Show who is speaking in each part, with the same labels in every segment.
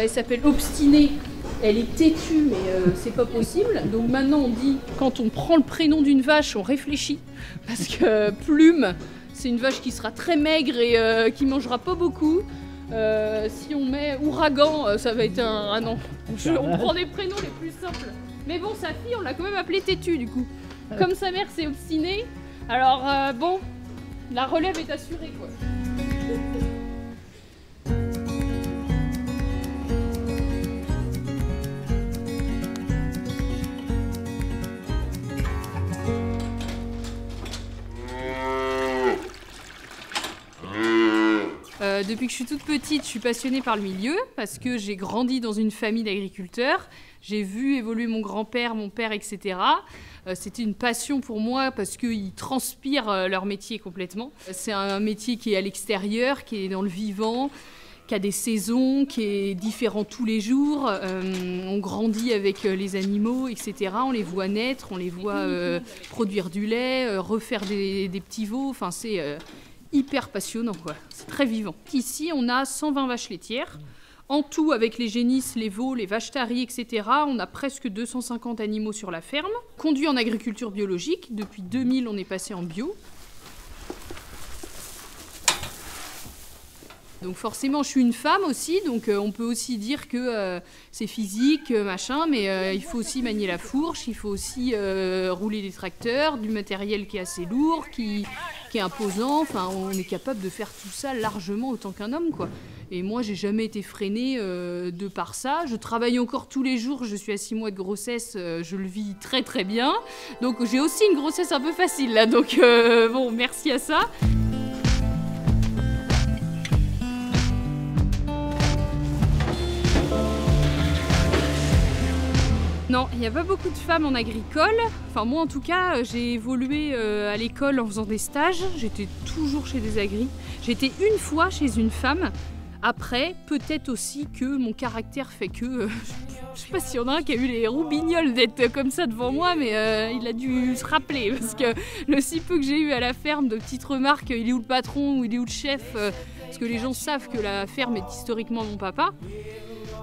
Speaker 1: elle s'appelle Obstinée. Elle est têtue, mais c'est pas possible. Donc maintenant, on dit, quand on prend le prénom d'une vache, on réfléchit. Parce que Plume, c'est une vache qui sera très maigre et qui mangera pas beaucoup. Si on met Ouragan, ça va être un non. On prend des prénoms les plus simples. Mais bon, sa fille, on l'a quand même appelée Têtue, du coup. Comme sa mère, c'est Obstinée. Alors, bon, la relève est assurée, quoi. Depuis que je suis toute petite, je suis passionnée par le milieu parce que j'ai grandi dans une famille d'agriculteurs. J'ai vu évoluer mon grand-père, mon père, etc. C'était une passion pour moi parce qu'ils transpirent leur métier complètement. C'est un métier qui est à l'extérieur, qui est dans le vivant, qui a des saisons, qui est différent tous les jours. On grandit avec les animaux, etc. On les voit naître, on les voit produire du lait, refaire des petits veaux. Enfin, c'est hyper passionnant, quoi. C'est très vivant. Ici, on a 120 vaches laitières. En tout, avec les génisses, les veaux, les vaches taries, etc., on a presque 250 animaux sur la ferme. Conduit en agriculture biologique. Depuis 2000, on est passé en bio. Donc forcément, je suis une femme aussi, donc on peut aussi dire que c'est physique, machin, mais il faut aussi manier la fourche, il faut aussi rouler des tracteurs, du matériel qui est assez lourd, qui est imposant. Enfin, on est capable de faire tout ça largement autant qu'un homme, quoi. Et moi, j'ai jamais été freinée de par ça. Je travaille encore tous les jours, je suis à 6 mois de grossesse, je le vis très très bien. Donc j'ai aussi une grossesse un peu facile, là, donc bon, merci à ça. Non, il n'y a pas beaucoup de femmes en agricole. Enfin, moi en tout cas, j'ai évolué à l'école en faisant des stages. J'étais toujours chez des agris. J'étais une fois chez une femme. Après, peut-être aussi que mon caractère fait que... je sais pas s'il y en a un qui a eu les roubignoles d'être comme ça devant moi, mais il a dû se rappeler. Parce que le si peu que j'ai eu à la ferme de petites remarques, il est où le patron ou il est où le chef, parce que les gens savent que la ferme est historiquement mon papa.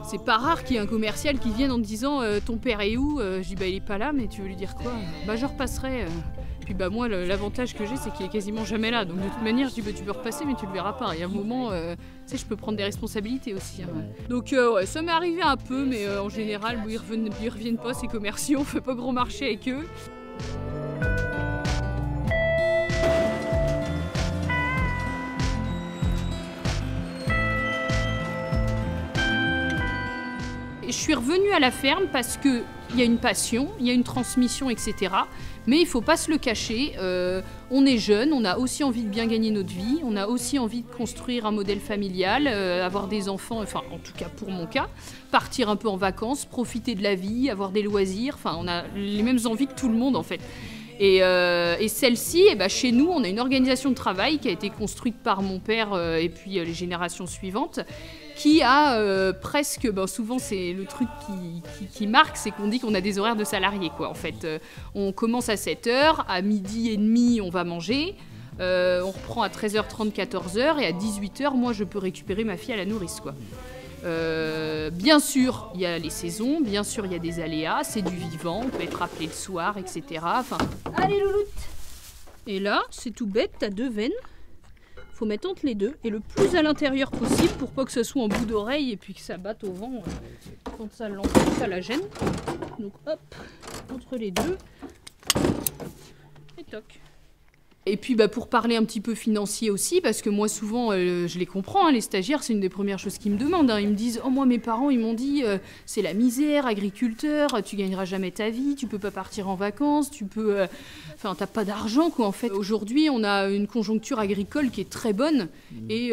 Speaker 1: C'est pas rare qu'il y ait un commercial qui vienne en te disant ton père est où? Je dis bah il est pas là, mais tu veux lui dire quoi? Bah je repasserai. Puis bah moi l'avantage que j'ai c'est qu'il est quasiment jamais là. Donc de toute manière je dis bah tu peux repasser mais tu le verras pas. Il y a un moment, tu sais, je peux prendre des responsabilités aussi. Hein. Donc ouais, ça m'est arrivé un peu, mais en général bon, ils reviennent pas ces commerciaux, on fait pas gros marché avec eux. Je suis revenue à la ferme parce qu'il y a une passion, il y a une transmission, etc. Mais il ne faut pas se le cacher, on est jeune, on a aussi envie de bien gagner notre vie, on a aussi envie de construire un modèle familial, avoir des enfants, enfin en tout cas pour mon cas, partir un peu en vacances, profiter de la vie, avoir des loisirs, enfin on a les mêmes envies que tout le monde en fait. Et celle-ci, eh ben, chez nous, on a une organisation de travail qui a été construite par mon père et puis les générations suivantes, qui a presque, ben, souvent c'est le truc qui marque, c'est qu'on dit qu'on a des horaires de salariés, quoi. En fait, on commence à 7h, à 12h30 on va manger, on reprend à 13h30, 14h, et à 18h, moi je peux récupérer ma fille à la nourrice, quoi. Bien sûr, il y a les saisons, bien sûr, il y a des aléas, c'est du vivant, on peut être appelé le soir, etc. Enfin, allez louloute! Et là, c'est tout bête, t'as 2 veines, faut mettre entre les deux, et le plus à l'intérieur possible pour pas que ça soit en bout d'oreille et puis que ça batte au vent quand ça l'empêche, ça la gêne. Donc hop, entre les deux, et toc. Et puis bah, pour parler un petit peu financier aussi, parce que moi souvent je les comprends, hein, les stagiaires c'est une des premières choses qu'ils me demandent, hein. Ils me disent « Oh moi mes parents ils m'ont dit c'est la misère, agriculteur, tu gagneras jamais ta vie, tu peux pas partir en vacances, tu peux... Enfin t'as pas d'argent quoi en fait. » Aujourd'hui on a une conjoncture agricole qui est très bonne et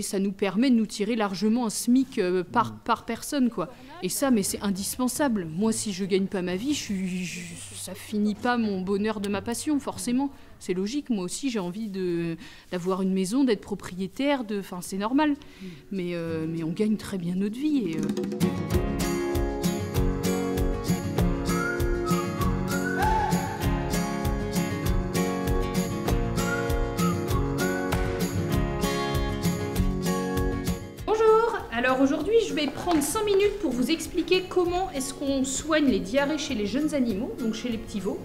Speaker 1: ça nous permet de nous tirer largement un SMIC par personne quoi. Et ça mais c'est indispensable. Moi si je gagne pas ma vie, ça finit pas mon bonheur de ma passion forcément. C'est logique, moi aussi j'ai envie d'avoir une maison, d'être propriétaire, enfin c'est normal. Mais on gagne très bien notre vie. Et, Bonjour. Alors aujourd'hui, je vais prendre 5 minutes pour vous expliquer comment est-ce qu'on soigne les diarrhées chez les jeunes animaux, donc chez les petits veaux.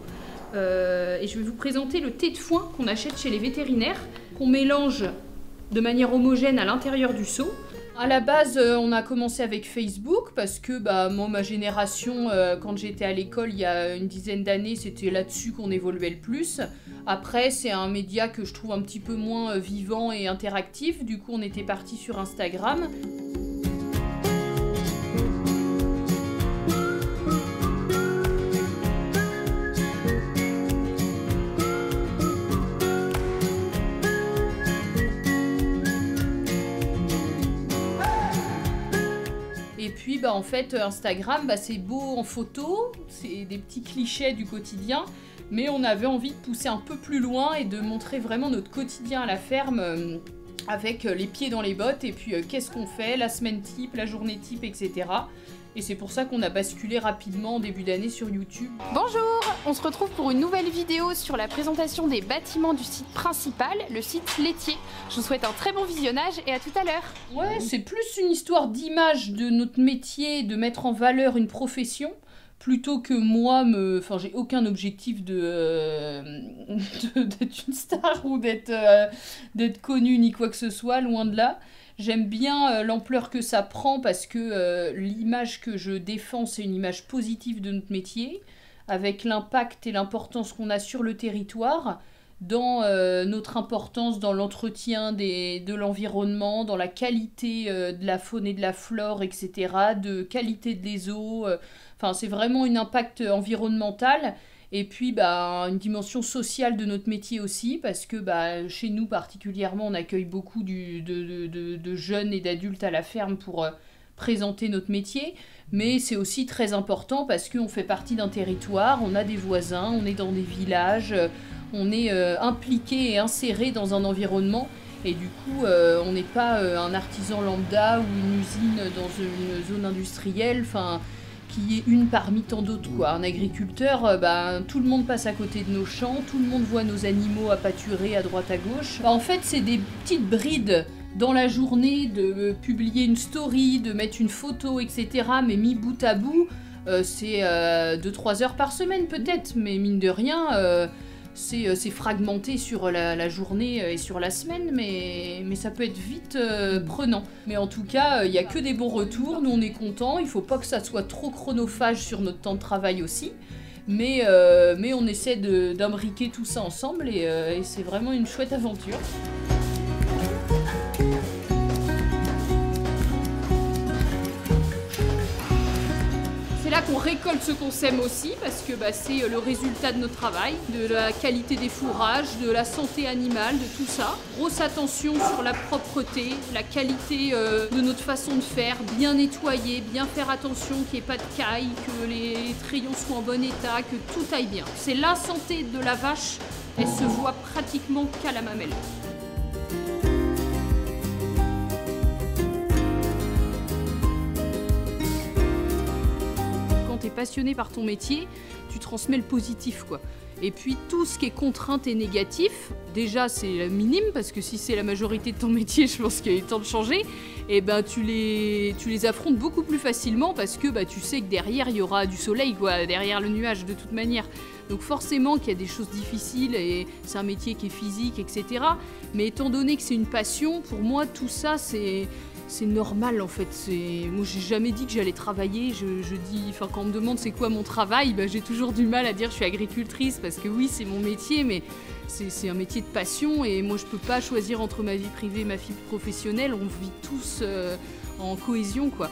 Speaker 1: Et je vais vous présenter le thé de foin qu'on achète chez les vétérinaires, qu'on mélange de manière homogène à l'intérieur du seau. À la base, on a commencé avec Facebook parce que moi, ma génération, quand j'étais à l'école il y a une dizaine d'années, c'était là-dessus qu'on évoluait le plus. Après, c'est un média que je trouve un petit peu moins vivant et interactif. Du coup, on était parti sur Instagram. Et puis en fait Instagram c'est beau en photo, c'est des petits clichés du quotidien, mais on avait envie de pousser un peu plus loin et de montrer vraiment notre quotidien à la ferme avec les pieds dans les bottes et puis qu'est-ce qu'on fait, la semaine type, la journée type, etc. Et c'est pour ça qu'on a basculé rapidement en début d'année sur YouTube.
Speaker 2: Bonjour, on se retrouve pour une nouvelle vidéo sur la présentation des bâtiments du site principal, le site laitier. Je vous souhaite un très bon visionnage et à tout à l'heure.
Speaker 1: Ouais, c'est plus une histoire d'image de notre métier, de mettre en valeur une profession, plutôt que moi, j'ai aucun objectif d'être une star ou d'être connue ni quoi que ce soit, loin de là. J'aime bien l'ampleur que ça prend parce que l'image que je défends, c'est une image positive de notre métier, avec l'impact et l'importance qu'on a sur le territoire, dans notre importance dans l'entretien de l'environnement, dans la qualité de la faune et de la flore, etc., de qualité des eaux. C'est vraiment un impact environnemental. Et puis une dimension sociale de notre métier aussi, parce que chez nous particulièrement, on accueille beaucoup de jeunes et d'adultes à la ferme pour présenter notre métier. Mais c'est aussi très important parce qu'on fait partie d'un territoire, on a des voisins, on est dans des villages, on est impliqué et inséré dans un environnement. Et du coup, on n'est pas un artisan lambda ou une usine dans une zone industrielle, qui est une parmi tant d'autres, quoi. Un agriculteur, tout le monde passe à côté de nos champs, tout le monde voit nos animaux à pâturer à droite à gauche. En fait, c'est des petites brides dans la journée de publier une story, de mettre une photo, etc. Mais mis bout à bout, c'est 2-3 heures par semaine peut-être, mais mine de rien, c'est fragmenté sur la journée et sur la semaine, mais ça peut être vite prenant. Mais en tout cas, il n'y a que des bons retours, nous on est contents, il ne faut pas que ça soit trop chronophage sur notre temps de travail aussi, mais on essaie d'imbriquer tout ça ensemble et c'est vraiment une chouette aventure. C'est là qu'on récolte ce qu'on sème aussi, parce que c'est le résultat de notre travail, de la qualité des fourrages, de la santé animale, de tout ça. Grosse attention sur la propreté, la qualité de notre façon de faire, bien nettoyer, bien faire attention qu'il n'y ait pas de cailles, que les trayons soient en bon état, que tout aille bien. C'est la santé de la vache, elle se voit pratiquement qu'à la mamelle. T'es passionné par ton métier, tu transmets le positif, quoi. Et puis tout ce qui est contrainte et négatif, déjà c'est minime, parce que si c'est la majorité de ton métier, je pense qu'il est temps de changer, et tu les affrontes beaucoup plus facilement, parce que tu sais que derrière il y aura du soleil, quoi, derrière le nuage de toute manière. Donc forcément qu'il y a des choses difficiles, et c'est un métier qui est physique, etc. Mais étant donné que c'est une passion, pour moi tout ça c'est normal en fait. Moi j'ai jamais dit que j'allais travailler, quand on me demande c'est quoi mon travail, j'ai toujours du mal à dire je suis agricultrice, parce que oui c'est mon métier, mais c'est un métier de passion et moi je peux pas choisir entre ma vie privée et ma vie professionnelle, on vit tous en cohésion, quoi.